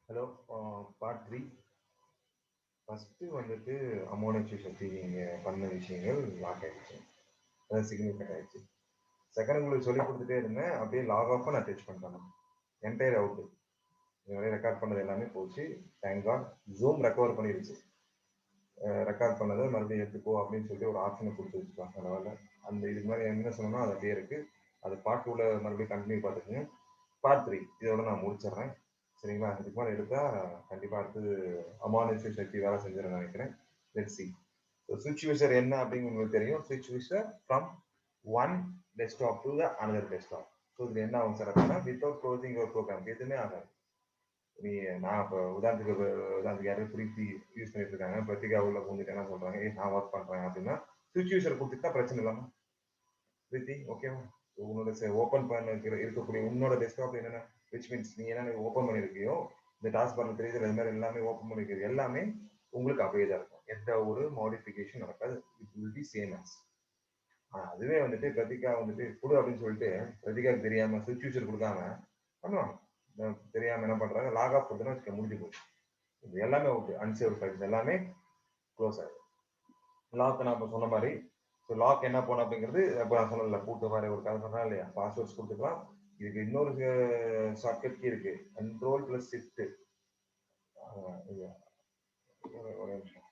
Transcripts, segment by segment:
Hello. Part 3. First வந்துட்டு ammonium சக்தி நீங்கள் பண்ண விஷயங்கள் லாக் ஆகிடுச்சு, அதாவது சிக்னிஃபைட் ஆகிடுச்சு. செகண்ட் உங்களுக்கு சொல்லி கொடுத்துட்டே இருந்தேன், அப்படியே லாக் ஆஃபாக நான் டச் பண்ணிட்டேன். என்டையர் அவுட்டு, இதுவரை ரெக்கார்ட் பண்ணது எல்லாமே போச்சு. தேங்க் காட் ஜூம் ரெக்கவர் பண்ணிடுச்சு. ரெக்கார்ட் பண்ணதை மறுபடியும் எடுத்துக்கோ அப்படின்னு சொல்லி ஒரு ஆப்ஷனை கொடுத்து வச்சுக்கலாம். அதனால் அந்த இதுக்கு மாதிரி என்ன சொன்னோம்னா அது அப்படியே இருக்குது. அது பார்ட் 2ல மறுபடியும் கண்டினியூ பார்த்துக்குங்க. பார்ட் 3 இதோட நான் முடிச்சிடுறேன். சரிங்களா? இதுக்கு மேலே எடுத்தால் கண்டிப்பாக அடுத்தது அமானுஷ்ய சக்தி வேலை செஞ்சிட நினைக்கிறேன். Let's see. ஸோ சுவிட்ச் யூசர் என்ன அப்படின்னு உங்களுக்கு தெரியும். சுவிட்ச் user from one desktop to the another desktop. So இதில் என்ன ஆகும் சார் அப்படின்னா, வித்தவுட் க்ளோசிங் ஒரு ப்ரோக்ராம் எதுவுமே ஆகாது. நீ நான் இப்போ உதாரணத்துக்கு யாரும் பிரீத்தி யூஸ் பண்ணிட்டு இருக்காங்க, பிரத்திகா உள்ள பூந்துட்டு என்ன சொல்றாங்க, நான் ஒர்க் பண்றேன் அப்படின்னா சுவிட்ச் யூசர் கொடுத்துட்டா பிரச்சனை இல்லாம பிரீத்தி ஓகேவா? உன்னோட ஓப்பன் பண்ண இருக்கக்கூடிய உன்னோட டெஸ்க்டாப் என்னென்ன விச் மீன்ஸ் நீ என்ன ஓப்பன் பண்ணியிருக்கியோ, இந்த டாஸ்க் பண்ண தெரியுது அது மாதிரி எல்லாமே ஓப்பன் பண்ணிருக்கிறது எல்லாமே உங்களுக்கு அப்படியே தான் இருக்கும். எந்த ஒரு மாடிஃபிகேஷன் நடக்காது. It will B same as. அதுவே வந்துட்டு பிரதிகா வந்துட்டு கொடு அப்படின்னு சொல்லிட்டு பிரதிகாக்கு தெரியாம சுவிட்ச் யூசர் கொடுக்காம பண்ணுவாங்க. தெரியாம என்ன பண்றாங்க, லாக் ஆஃப் கொடுத்தோன்னு வச்சுக்க முடிஞ்சு போச்சு. இது எல்லாமே ஓகே. அன்சேவ் ஃபைல்ஸ் எல்லாமே க்ளோஸ் ஆகிடும். லாக் நான் இப்போ சொன்ன மாதிரி, ஸோ லாக் என்ன போனோம் அப்படிங்கிறது இப்போ நான் சொன்னல, பூட்டு மாதிரி ஒரு கதை சொன்னா இல்லையா, பாஸ்வேர்ட்ஸ் கொடுத்துக்கலாம். இதுக்கு இன்னொரு ஷார்ட்கட் கீ இருக்கு, கண்ட்ரோல் பிளஸ் ஷிஃப்ட். ஒரு நிமிஷம்.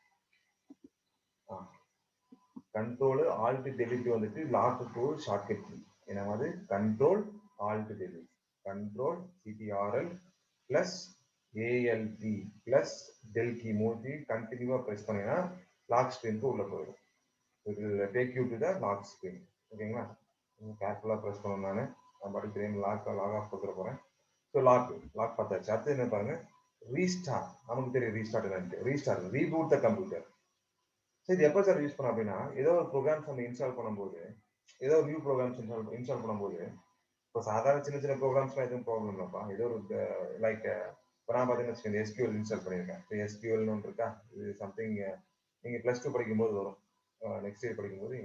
கண்ட்ரோல் ஆல்ட் டெலிட் வந்துட்டு லாக்கு ஒரு ஷார்ட்கட் கீ. என்னது? Control alt delete, control CTRL plus ALT plus del key மூணு கண்டினியூவா ப்ரெஸ் பண்ணினா லாக் ஸ்க்ரீனுக்கு உள்ள போயிடும். It will take you to the lock screen. ஓகேங்களா? கேர்ஃபுல்லாக ப்ரெஸ் பண்ணணும். நான் பாட்டு தெரியும் லாக் ஆஃப் கொடுத்துட போகிறேன். ஸோ லாக் பார்த்தாச்சு. அடுத்து என்ன பாருங்க, ரீஸ்டார்ட். நமக்கு தெரியும் ரீஸ்டார்ட் என்னன்ட்டு. Restart, reboot the computer. So இது எப்போ சார் யூஸ் பண்ணோம் அப்படின்னா, ஏதோ ஒரு ப்ரோக்ராம்ஸ் நம்ம இன்ஸ்டால் பண்ணும்போது, ஏதோ ஒரு நியூ ப்ரோக்ராம்ஸ் இன்ஸ்டால் பண்ணும்போது, இப்போ சாதாரண சின்ன சின்ன ப்ரோக்ராம்ஸ்லாம் எதுவும் ப்ராப்ளம் இல்லைப்பா. ஏதோ ஒரு லைக் இப்போ நான் பார்த்தீங்கன்னு வச்சுக்கோங்க, எஸ்கியூஎல் இன்ஸ்டால் பண்ணியிருக்கேன். இப்போ எஸ்கியூஎல்னு ஒன்று இருக்கா, இது சம்திங் நீங்கள் +2 படிக்கும்போது வரும். நெக்ஸ்ட் இயர் படிக்கும்போது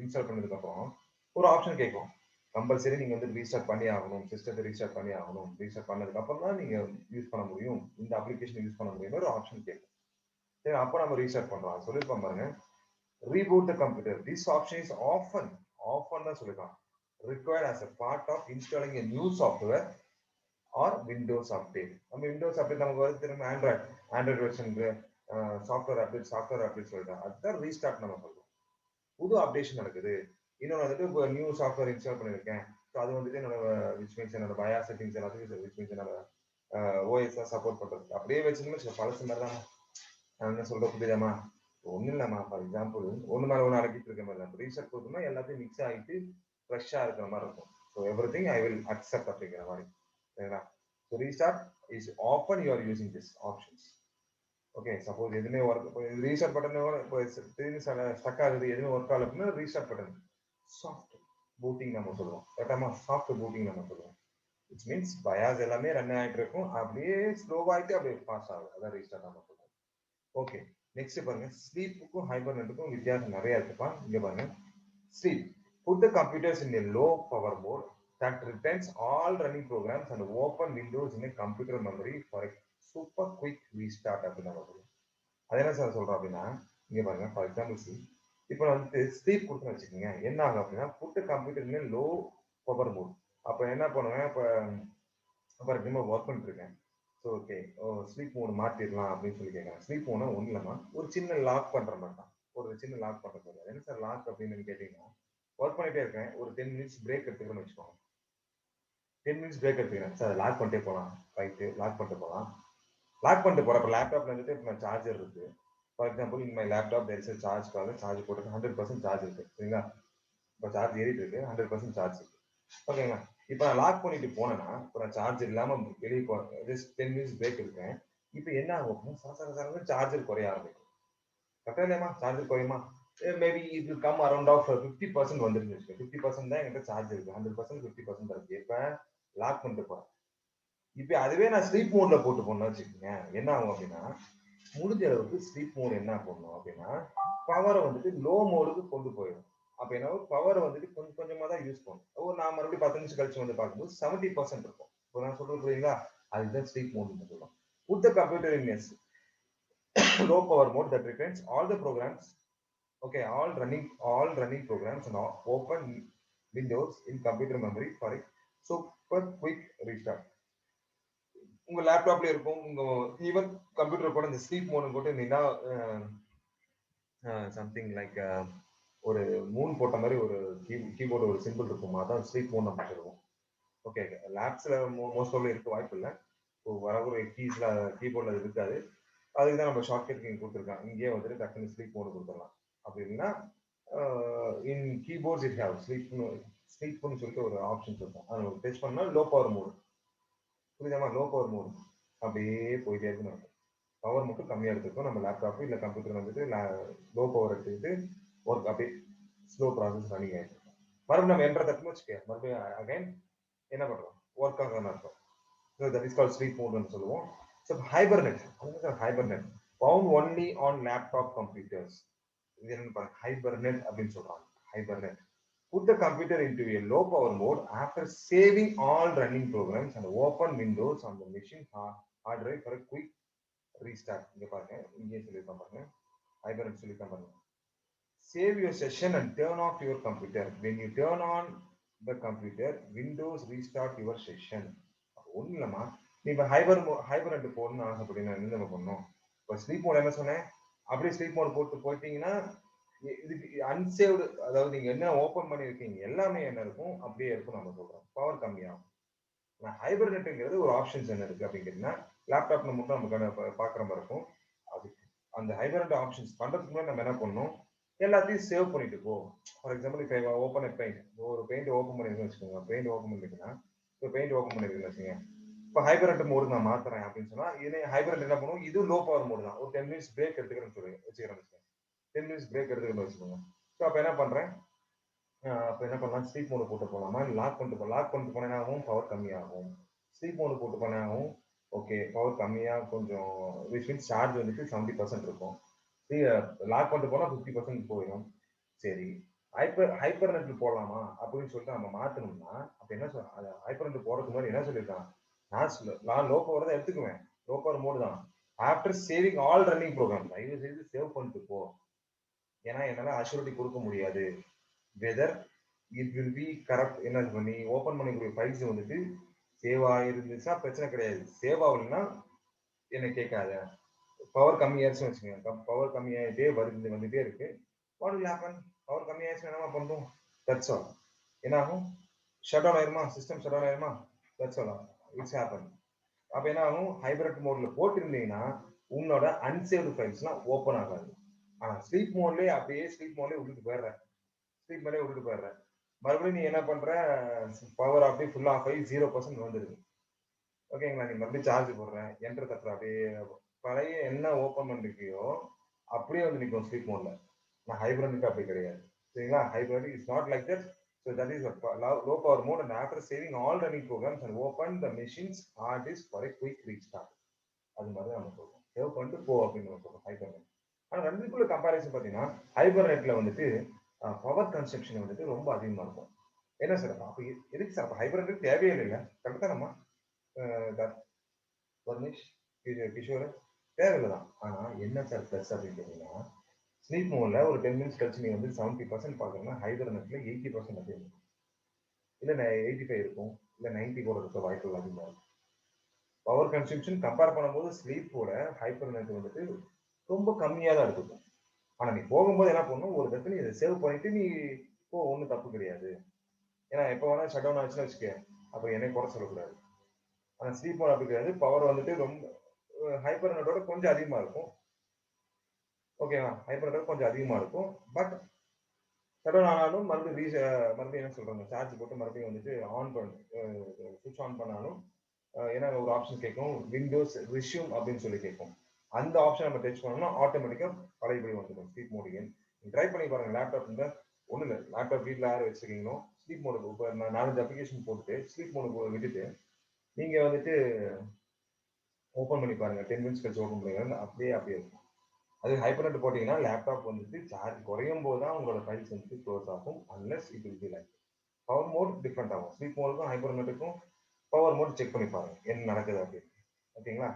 இன்ஸ்டால் பண்ணதுக்கப்புறம் ஒரு ஆப்ஷன் கேட்கும், கம்பல்சரி நீங்கள் வந்து ரீஸ்டார்ட் பண்ணி ஆகணும், சிஸ்டத்தை ரீஸ்டார்ட் பண்ணி ஆகணும். ரீஸ்டார்ட் பண்ணதுக்கப்புறம் தான் நீங்கள் யூஸ் பண்ண முடியும், இந்த அப்ளிகேஷன் யூஸ் பண்ண முடியும் ஒரு ஆப்ஷன் கேட்கும். சரி, அப்போ நம்ம ரீஸ்டார்ட் பண்ணுறோம். சொல்லியிருப்போம் பாருங்க, reboot the computer. This option is often தான் சொல்லிருக்கான், required as a part of installing a new software or Windows update. நம்ம Windows update நமக்கு வருது திரும்ப ஆண்ட்ராய்டு வெர்ஷன் சாஃப்ட்வேர் அப்டேட் சொல்லிட்டோம். அதுதான் ரீஸ்டார்ட் நம்ம சொல்றோம். புது அப்டேஷன் நடக்குது. இன்னொன்று வந்துட்டு இப்போ நியூ சாஃப்ட்வேர் இன்ஸ்டால் பண்ணியிருக்கேன். ஸோ அது வந்துட்டு என்னோட விச் மீன்ஸ் என்னோட பயா செட்டிங்ஸ் எல்லாத்துக்கும் விச் மீன்ஸ் என்னோட ஓஎஸ் சப்போர்ட் பண்ணுறது. அப்படியே வச்சுக்கணும் பழசு மாதிரி தான். நான் என்ன சொல்ற புரியுதாமா? ஒன்றும் இல்லைம்மா, ஃபார் எக்ஸாம்பிள் ஒன்று மேலே ஒன்று அடக்கிட்டு இருக்க மாதிரி தான். ரீசெட் கொடுத்தோம்னா எல்லாத்தையும் மிக்ஸ் ஆகிட்டு ஃப்ரெஷ்ஷாக இருக்கிற மாதிரி இருக்கும். So everything I will accept அப்படிங்கிற மாதிரி. சரிங்களா? So restart is often you are using this options. Okay, suppose எதுவுமே ஒர்க், ரீஸ்டார்ட் பட்டன் இப்போ திடீர்னு ஸ்டக் ஆகுது, எதுவுமே ஒர்க் ஆகல அப்படின்னா ரீஸ்டார்ட் பட்டன் சாஃப்ட் பூட்டிங் நம்ம சொல்லுவோம். கரெக்டாமா? சாஃப்ட் பூட்டிங் நம்ம சொல்லுவோம். விச் மீன்ஸ் பயாஸ் எல்லாமே ரன் ஆகிட்டு இருக்கும், அப்படியே ஸ்லோவாகிட்டு அப்படியே ஃபாஸ்ட் ஆகும். அதான் ரீஸ்டார்ட் நம்ம சொல்லுவோம். ஓகே, நெக்ஸ்ட் பாருங்க, ஸ்லீப்புக்கும் ஹைபர்நெட்டுக்கும் வித்தியாசம் நிறைய இருக்குப்பா. இங்க பாருங்க, sleep, put the computers in a low power mode that retains all running programs and open windows in a computer memory for a super quick restart அப்படின்னு நம்ம சொல்லுவோம். அது என்ன சார் சொல்றோம் அப்படின்னா, இங்க பாருங்க, ஃபார் எக்ஸாம்பிள் சி, இப்போ வந்துட்டு ஸ்லீப் கொடுத்துன்னு வச்சுக்கோங்க, என்ன ஆகும் அப்படின்னா, put computer in low power mode. அப்போ என்ன பண்ணுவேன், இப்போ ஃபார் எக்ஸாம்பிள் ஒர்க் பண்ணிட்டு இருக்கேன். ஸோ ஓகே, ஸ்லீப் மோடு மாற்றிடலாம் அப்படின்னு சொல்லி கேட்குறேன். ஸ்லீப் மோட்னா ஒன்றும் இல்லைம்மா, ஒரு சின்ன லாக் பண்ணுற மாதிரி தான். ஒரு சின்ன லாக் பண்ணுற மாதிரி. என்ன சார் லாக் அப்படின்னு கேட்டிங்கன்னா, ஒர்க் பண்ணிட்டே இருக்கேன், ஒரு 10 மினிட்ஸ் பிரேக் எடுத்துக்கணும்னு வச்சுக்கோங்க. 10 மினிட்ஸ் பிரேக் எடுத்துக்கிறேன் சார், லாக் பண்ணிட்டே போகலாம். ரைட்டு, லாக் பண்ணிட்டு போகலாம். லாக் பண்ணிட்டு போகிறேன். இப்போ லேப்டாப்ல வந்துட்டு இப்போ சார்ஜர் இருக்குது. For example in my laptop there is சார்ஜ்க்காக சார்ஜ் போட்டு 100% சார்ஜ் இருக்குது. சரிங்களா? இப்போ சார்ஜ் ஏறிட்டு இருக்கு, 100% சார்ஜ் இருக்கு. ஓகேங்களா? இப்போ நான் லாக் பண்ணிட்டு போனேன்னா, இப்போ நான் சார்ஜ் இல்லாமல் வெளியே போகிறேன், ஜஸ்ட் 10 மினிட்ஸ் பிரேக் இருக்கேன். இப்போ என்ன ஆகும், சார் சார்ஜர் குறைய ஆரம்பிக்கும். கரெக்டாக இல்லையம்மா? சார்ஜர் குறையுமா? மேபி இது கம் அரௌண்ட் ஆஃப் 50% வந்துருக்கு. 50% தான் என்கிட்ட சார்ஜ் இருக்கு, 100% 50% இருக்கு. இப்போ லாக் பண்ணிட்டு போறேன். இப்போ அதுவே நான் ஸ்லீப் மோட்ல போட்டு போனேன்னு வச்சுக்கோங்க, என்ன ஆகும் அப்படின்னா, முடிஞ்ச அளவுக்கு ஸ்லீப் மோட் என்ன பண்ணும் அப்படின்னா, பவரை வந்துட்டு லோ மோடுக்கு கொண்டு போயிடும். அப்ப என்ன, பவர் வந்துட்டு கொஞ்சம் கொஞ்சமா தான் யூஸ் பண்ணும். நான் மறுபடியும் 10 நிமிஷம் கழிச்சு வந்து பார்க்கும்போது 70% இருக்கும். இப்போ நான் சொல்றது புரியுங்களா? அதுதான் ஸ்லீப் மோட்னு சொல்லுவோம். Put the computer in a low power mode that retains all the programs, okay, all running programs and open windows in computer memory for a super quick restart. உங்க லேப்டாப்ல இருக்கும், உங்க ஈவன் கம்ப்யூட்டர் கூட இந்த sleep mode போட்டு நீங்க something like ஒரு Moon போட்ட மாதிரி ஒரு கீபோர்டு ஒரு சிம்பிள் இருக்கும், அதான் ஸ்லீப் மோட் நம்ம சொல்லுவோம். ஓகே, லேப்ஸ்ல மோஸ்ட் ஆஃப் இருக்க வாய்ப்பு இல்லை. ஸோ வரக்கூடிய கீஸ்ல கீபோர்டில் அது இருக்காது. அதுக்கு தான் நம்ம ஷார்ட்கட் கீ கொடுத்துருக்கான். இங்கேயே வந்துட்டு டக்குனு ஸ்லீப் மோடு கொடுத்துடலாம். அப்படி இல்லைன்னா இன் கீபோர்ட்ஸ் இட் ஹேவ் ஸ்லீப்னு சொல்லிட்டு ஒரு ஆப்ஷன்ஸ் இருக்கும். அதை நம்ம டெஸ்ட் பண்ணால் லோ பவர் மோடு, புரியுதாமா? லோ பவர் மோடு அப்படியே போயிட்டே இருக்குன்னு பவர் மட்டும் கம்மியாக எடுத்துருக்கோம். நம்ம லேப்டாப்பு இல்லை கம்ப்யூட்டர் வந்துட்டு லோ பவர் எடுத்துக்கிட்டு ஒர்க் அப்படியே ஸ்லோ ப்ராசஸ் ரன்னிங் ஆகிட்டு இருக்கும். மறுபடியும் நம்ம என்ட்ரை தட்டுன்னு வச்சுக்க, மறுபடியும் அகைன் என்ன பண்ணுறோம், ஒர்க் ஆகணும்னு அர்த்தம். So that is call sleep மோட்னு சொல்லுவோம். So hibernate, hibernate found only on laptop computers. இது என்னன்னு பாருங்க, ஹைபர்நெட் அப்படின்னு சொல்றாங்க. Hibernate put the computer into a low power mode after saving all running programs and open windows on the machine hard drive for a quick restart. இங்க பாருங்க, இங்கே சொல்லிருக்காங்க பாருங்க, ஹைபர்நெட் சொல்லிருக்காங்க பாருங்க. Save your session and turn off your computer. When you turn on the computer, Windows restart your session. ஒன்றும் இல்லைம்மா, நீ இப்போ ஹைபர்நெட் போடணும்னு ஆசைப்பட்டீங்கன்னா என்ன நம்ம பண்ணணும்? இப்போ ஸ்லீப் மோட் என்ன சொன்னேன், அப்படியே ஸ்லீப் மோட் போயிட்டீங்கன்னா இதுக்கு அன்சேவ்டு, அதாவது நீங்க என்ன ஓப்பன் பண்ணியிருக்கீங்க எல்லாமே என்ன இருக்கும் அப்படியே இருக்கும் நம்ம சொல்றோம், பவர் கம்மியாகும். ஆனால் ஹைபர்நெட்டுங்கிறது ஒரு ஆப்ஷன்ஸ் என்ன இருக்கு அப்படின்னு கேட்டீங்கன்னா, லேப்டாப்ல மட்டும் நமக்கு பார்க்குற மாதிரி இருக்கும். அதுக்கு அந்த ஹைபர்நெட் ஆப்ஷன்ஸ் பண்றதுக்கு முன்னாடி நம்ம என்ன பண்ணணும், எல்லாத்தையும் சேவ் பண்ணிட்டு போ. ஃபார் எக்ஸாம்பிள் இப்போ ஓப்பன் பெயிண்ட், ஒரு பெயிண்ட் ஓப்பன் பண்ணிருக்கேன்னு வச்சுக்கோங்க, பெயிண்ட் ஓப்பன் பண்ணிருக்கீங்கன்னா, இப்போ பெயிண்ட் ஓப்பன் பண்ணிருக்கேன்னு வச்சுக்கோங்க, இப்போ ஹைபர்நெட் மோடு நான் மாத்துறேன் அப்படின்னு சொன்னா, இதே ஹைபர்நெட் என்ன பண்ணுவோம், இது லோ பவர் மோடு தான். ஒரு 10 மினிட்ஸ் பிரேக் எடுத்துக்கிறேன்னு சொல்லி வச்சுக்கிறேன், 10 மினிட்ஸ் பிரேக் எடுத்துக்கணும்னு வச்சுக்கோங்க. ஸோ அப்போ என்ன பண்றேன், அப்போ என்ன பண்ணலாம், ஸ்லீப் மோடு போட்டு போகலாமா, லாக் பண்ணிட்டு போனேனாகவும் பவர் கம்மியாகும். ஸ்லீப் மோடு போட்டு போனாலும் ஓகே பவர் கம்மியாக கொஞ்சம், விச் மீன்ஸ் சார்ஜ் வந்துட்டு 70% இருக்கும். லாக் பண்ணிட்டு போனால் 50% போயிடும். சரி, ஹைப்பர் நெட் போடலாமா அப்படின்னு சொல்லிட்டு நம்ம மாற்றணும்னா, அப்போ என்ன சொல்ல, ஹைப்பர் நெட் போடுறதுக்கு முன்னாடி என்ன சொல்லியிருக்கான், நான் லோ பவர் தான் எடுத்துக்குவேன், லோ பவர் மோடு தான். After saving all running program, தயவு செய்து சேவ் பண்ணிட்டு போ. ஏன்னா என்னால் அஷூரிட்டி கொடுக்க முடியாது whether it will B correct. என்ன பண்ணி ஓப்பன் பண்ணக்கூடிய ஃபைல்ஸ் வந்துட்டு சேவ் ஆகிருந்துச்சுன்னா பிரச்சனை கிடையாது, சேவ் ஆகலைன்னா என்னை கேட்காத. பவர் கம்மியாச்சுன்னு வச்சுக்கோங்க, பவர் கம்மியாகிட்டே வந்துட்டே இருக்கு, வாட் வில் ஹேப்பன், பவர் கம்மியாச்சுன்னா என்னமா பண்ணுறோம், தட்ஸ் ஆல். என்ன ஆகும், ஷட் டவுன் ஆயிருமா, சிஸ்டம் ஷட் டவுன் ஆயிருமா, தட்ஸ் ஆல், இட்ஸ் ஹேப்பன். அப்போ என்ன ஆகும், ஹைப்ரிட் மோட்ல போட்டிருந்தீங்கன்னா உன்னோட அன்சேவ்டு ஃபைல்ஸ்லாம் ஓப்பன் ஆகாது. ஆனால் ஸ்லீப் மோட்லேயே அப்படியே ஸ்லீப் மோட்லேயே விட்டுட்டு போயிடுறேன், ஸ்லீப் மேலே விட்டுட்டு போயிடுறேன். மறுபடியும் நீ என்ன பண்ற, பவர் அப்படியே ஃபுல் ஆஃப் ஆகி 0% வந்துடுது. ஓகேங்களா, நீ மறுபடியும் சார்ஜ் போடுறேன், என்டர் தட்டுற, அப்படியே பழைய என்ன ஓப்பன் பண்ணிருக்கியோ அப்படியே வந்து நிற்கும் ஸ்லீப் மோட்ல. நான் ஹைப்ரிட் அப்படி கிடையாது, சரிங்களா. Hybrid is not like that. So that is a low power mode and after saving all running programs and open the machine's hard disk for a quick restart. அது மாதிரி நம்ம சொல்றோம், சேவ் பண்ணிட்டு போ அப்படின்னு நம்ம சொல்றோம் ஹைபர்நெட். ஆனால் ரெண்டுக்குள்ள கம்பேரிசன் பார்த்தீங்கன்னா ஹைபர்நெட்ல வந்துட்டு பவர் கன்சப்ஷன் வந்துட்டு ரொம்ப அதிகமாக இருக்கும். என்ன சார் அப்போ எதுக்கு சார் அப்போ ஹைபர்நெட் தேவையே இல்லை, கரெக்டாக தானம்மா வர்னிஷ் கிஷோர், தேவையில்லை தான். ஆனால் என்ன சார் ப்ளஸ் அப்படின்னு கேட்டீங்கன்னா, ஸ்லீப் மோட்ல ஒரு 10 மினிட்ஸ் கழிச்சு நீ வந்து 70% பார்க்கணும்னா ஹைபர்நெட்ல 80% அப்படி இருக்கும், இல்லை 85 இருக்கும், இல்லை 90 கூட இருக்க வாய்ப்புகள் அதிகமாக இருக்கும். பவர் கன்சம்ஷன் கம்பேர் பண்ணும்போது ஸ்லீப்போட ஹைபர்நெட் வந்துட்டு ரொம்ப கம்மியாக தான் இருக்கும். ஆனால் நீ போகும்போது என்ன பண்ணணும், ஒரு இடத்துல இதை சேவ் பண்ணிட்டு நீ இப்போ ஒன்றும் தப்பு கிடையாது. ஏன்னா எப்போ வேணா ஷட் டவுன் ஆச்சுன்னு வச்சுக்க, அப்போ என்னை குறை சொல்லக்கூடாது. ஆனால் ஸ்லீப் மோட் அப்படி கிடையாது, பவர் வந்துட்டு ரொம்ப ஹைபர்நெட்டோட கொஞ்சம் அதிகமாக இருக்கும். ஓகேவா, ஹைபர்நெட்டோட கொஞ்சம் அதிகமாக இருக்கும். பட் ஷட் டவுன் ஆனாலும் மறுபடியும் என்ன சொல்றாங்க, சார்ஜ் போட்டு மறுபடியும் வந்துட்டு ஆன் சுவிட்ச் ஆன் பண்ணாலும் ஏன்னா ஒரு ஆப்ஷன் கேட்கும், விண்டோஸ் ரிஷ்யூம் அப்படின்னு சொல்லி கேட்கும். அந்த ஆப்ஷன் நம்ம டச் பண்ணோம்னா ஆட்டோமேட்டிக்காக பழையபடி வந்துடும் ஸ்லீப் மோட். நீங்கள் ட்ரை பண்ணி பாருங்க, லேப்டாப் இருந்தால் ஒன்றும் இல்லை, லேப்டாப் வீட்டில் யார் வச்சுருக்கீங்களோ ஸ்லீப் மோடுக்கு இப்போ நான் 4 அப்ளிகேஷன் போட்டுட்டு ஸ்லீப் மோடுக்கு விட்டுட்டு நீங்கள் வந்துட்டு ஓப்பன் பண்ணி பாருங்க, 10 மினிட்ஸ் கழிச்சு ஓப்பன் பண்ணிடுங்க, அப்படியே இருக்கும். அது ஹைபர்நெட் போட்டிங்கன்னா லேப்டாப் வந்துட்டு சார்ஜ் குறையும் போது தான் உங்களோட ஃபைல்ஸ் வந்துட்டு க்ளோஸ் ஆகும். Unless it will be like power mode different ஆகும். ஸ்லீப் மோடுக்கும் ஹைபர்நெட்டுக்கும் பவர் மோட் செக் பண்ணி பாருங்க என்ன நடக்குது அப்படின்னு. ஓகேங்களா,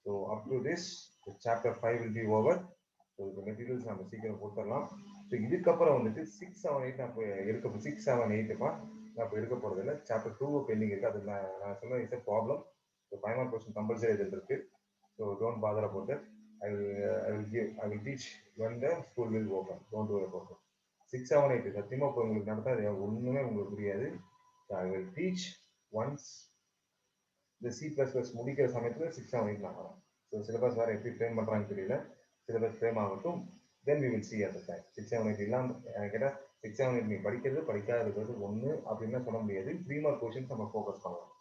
So up to this, the chapter 5 will be over. So the materials நம்ம சீக்கிரம் கொடுத்துடலாம். ஸோ இதுக்கப்புறம் வந்துட்டு 6, 7, 8 நான் இப்போ எடுக்க 6, 7, 8 நான் இப்போ எடுக்க போகிறது இல்லை. சாப்டர் 2 பெண்டிங் இருக்குது. அது நான் சொன்ன is a problem. So 5 mark question compulsory இதில் இருக்குது. So don't father about that. I will teach when the school will open. Don't worry about it. 6, 7, 8 சத்தியமாக இப்போ உங்களுக்கு நடத்தா ஒன்றுமே உங்களுக்கு புரியாது. I will teach once the C++ முடிக்கிற சமயத்தில் 6, 7, 8 நான் வரேன். ஸோ சிலபஸ் வேறு எப்படி ஃப்ரேம் பண்ணுறாங்கன்னு தெரியல. சிலபஸ் ஃப்ரேம் ஆகட்டும், then we will see at the time. 6, 7, 8 இல்லாமல் கேட்டால் 6, 7, 8 நீ படிக்கிறது படிக்காதது ஒன்று அப்படின்னு சொல்ல முடியாது. 3 மார்க் கொஸ்டின்ஸ் நம்ம ஃபோக்கஸ் பண்ணலாம்.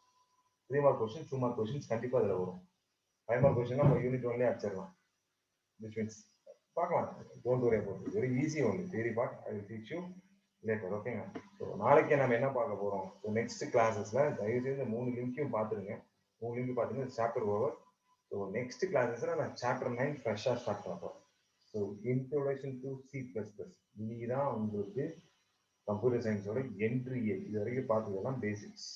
3 மார்க் கொஸ்டின் 2 மார்க் கொஸ்டின்ஸ் கண்டிப்பாக அதில் வரும். 5 மார்க் கொஸ்டின் நம்ம யூனிட் ஒன்லேயே அடிச்சிடலாம். விச் மீன்ஸ் பார்க்கலாம். Don't worry about it. Very easy only. Theory part I will teach you later. ஓகேங்க. ஸோ நாளைக்கு நம்ம என்ன பார்க்க போகிறோம்? ஸோ நெக்ஸ்ட் கிளாஸஸில் தயவுசெய்து இந்த 3 லிங்க்கையும் பார்த்துருங்க. 3 லிங்க் பார்த்தீங்கன்னா சாப்டர் ஓவர். ஸோ நெக்ஸ்ட் கிளாஸஸில் நான் சாப்டர் 9 ஃப்ரெஷ்ஷாக ஸ்டார்ட் பண்ண போகிறேன். So introduction to C++. இன்னைக்கு தான் உங்களுக்கு கம்ப்யூட்டர் சயின்ஸோட என்ட்ரி. இது வரைக்கும் பார்த்ததெல்லாம் பேசிக்ஸ்.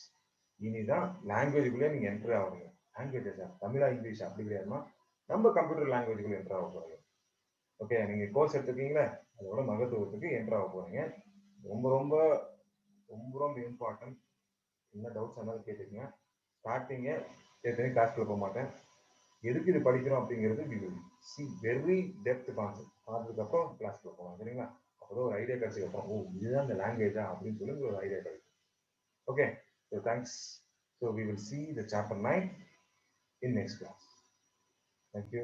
இனிதான் லாங்குவேஜுக்குள்ளே நீங்கள் என்ட்ரி ஆகுறீங்க. லாங்குவேஜஸ் தமிழா இங்கிலீஷ் அப்படி கிடையாதுமா, நம்ம கம்ப்யூட்டர் லாங்குவேஜுக்குள்ளே என்ட்ரி ஆக போகிறீங்க. ஓகே, நீங்கள் கோர்ஸ் எடுத்துருக்கீங்களே, அதோட மகத்துவத்துக்கு என்ட்ரி ஆக போகிறீங்க. ரொம்ப ரொம்ப ரொம்ப ரொம்ப இம்பார்ட்டன்ட். என்ன டவுட்ஸ் இருந்தாலும் கேட்டுக்கங்க. ஸ்டார்டிங்க ஏற்கனவே கிளாஸ்க்குள்ள போக மாட்டேன். எதுக்கு இது படிக்கிறோம் அப்படிங்கிறது we will see very depth concept. அதுக்கப்புறம் கிளாஸ்க்குள்ள போகலாம். சரிங்களா? அப்போதான் ஒரு ஐடியா கிடைச்சதுக்கப்புறம் ஓ இதுதான் இந்த லாங்குவேஜா அப்படின்னு சொல்லி ஒரு ஐடியா கிடைக்கும். Okay, so thanks. So we will see the chapter 9 in next class. Thank you.